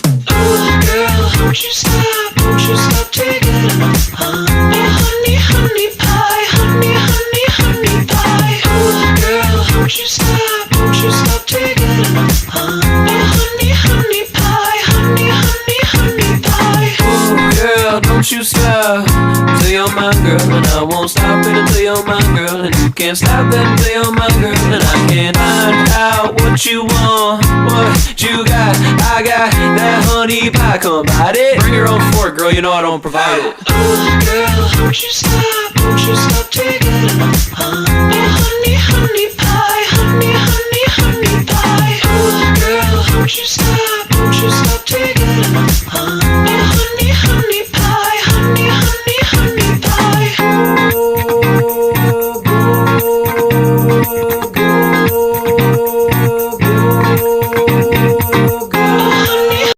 girl, don't you stop taking it. Oh, honey, honey pie, honey, honey, honey pie. Oh, girl, don't you stop taking it. Oh, honey, honey pie, honey, honey, honey pie. Oh, girl, don't you stop till you're my girl, and I won't stop it until you're my girl, and you can't stop it until you're my girl, and I can't find out what you want, what you got. I got that honey pie, come bite it. Bring your own fork, girl, you know I don't provide it. Oh, girl, don't you stop taking it. Oh, honey, honey pie, honey, honey, honey pie. Oh, girl, don't you stop